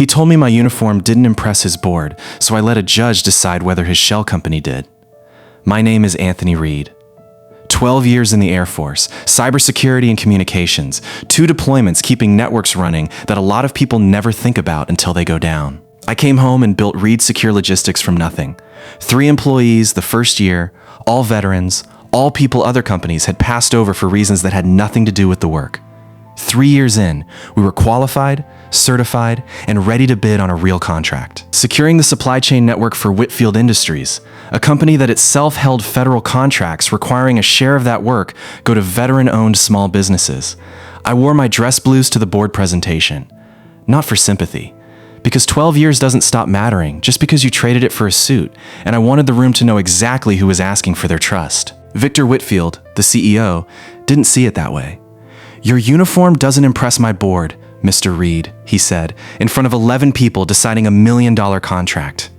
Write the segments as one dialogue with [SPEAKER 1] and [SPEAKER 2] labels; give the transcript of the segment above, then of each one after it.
[SPEAKER 1] He told me my uniform didn't impress his board, so I let a judge decide whether his shell company did. My name is Anthony Reid. 12 years in the Air Force, cybersecurity and communications, 2 deployments keeping networks running that a lot of people never think about until they go down. I came home and built Reid Secure Logistics from nothing. 3 employees the first year, all veterans, all people other companies had passed over for reasons that had nothing to do with the work. 3 years in, we were qualified, certified, and ready to bid on a real contract. Securing the supply chain network for Whitfield Industries, a company that itself held federal contracts requiring a share of that work go to veteran-owned small businesses. I wore my dress blues to the board presentation. Not for sympathy, because 12 years doesn't stop mattering just because you traded it for a suit, and I wanted the room to know exactly who was asking for their trust. Victor Whitfield, the CEO, didn't see it that way. "Your uniform doesn't impress my board, Mr. Reid," he said, in front of 11 people deciding $1 million contract.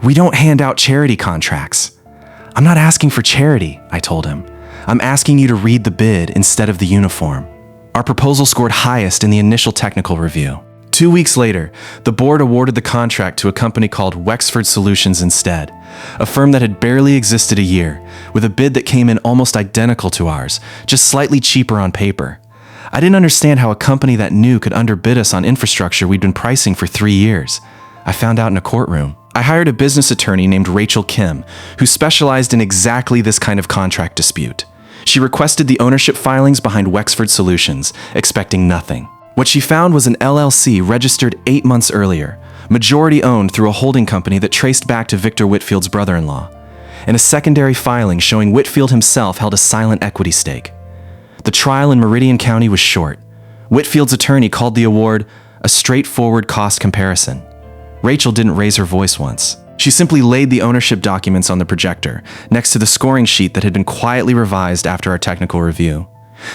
[SPEAKER 1] "We don't hand out charity contracts." "I'm not asking for charity," I told him. "I'm asking you to read the bid instead of the uniform." Our proposal scored highest in the initial technical review. 2 weeks later, the board awarded the contract to a company called Wexford Solutions instead, a firm that had barely existed a year, with a bid that came in almost identical to ours, just slightly cheaper on paper. I didn't understand how a company that new could underbid us on infrastructure we'd been pricing for 3 years. I found out in a courtroom. I hired a business attorney named Rachel Kim, who specialized in exactly this kind of contract dispute. She requested the ownership filings behind Wexford Solutions, expecting nothing. What she found was an LLC registered 8 months earlier, majority owned through a holding company that traced back to Victor Whitfield's brother-in-law, and a secondary filing showing Whitfield himself held a silent equity stake. The trial in Meridian County was short. Whitfield's attorney called the award a straightforward cost comparison. Rachel didn't raise her voice once. She simply laid the ownership documents on the projector, next to the scoring sheet that had been quietly revised after our technical review.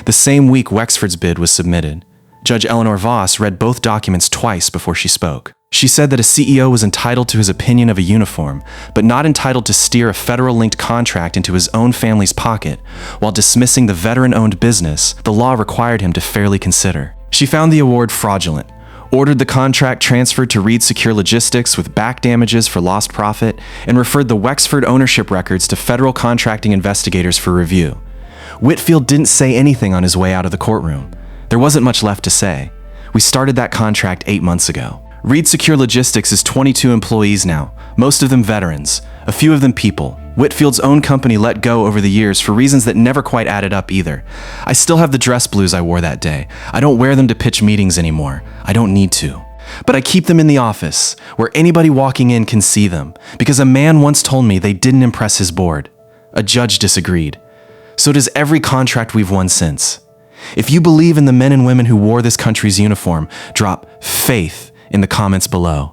[SPEAKER 1] The same week Wexford's bid was submitted. Judge Eleanor Voss read both documents twice before she spoke. She said that a CEO was entitled to his opinion of a uniform, but not entitled to steer a federal-linked contract into his own family's pocket, while dismissing the veteran-owned business the law required him to fairly consider. She found the award fraudulent, ordered the contract transferred to Reid Secure Logistics with back damages for lost profit, and referred the Wexford ownership records to federal contracting investigators for review. Whitfield didn't say anything on his way out of the courtroom. There wasn't much left to say. We started that contract 8 months ago. Reid Secure Logistics is 22 employees now, most of them veterans, a few of them people. Whitfield's own company let go over the years for reasons that never quite added up either. I still have the dress blues I wore that day. I don't wear them to pitch meetings anymore. I don't need to. But I keep them in the office, where anybody walking in can see them, because a man once told me they didn't impress his board. A judge disagreed. So does every contract we've won since. If you believe in the men and women who wore this country's uniform, drop faith in the comments below.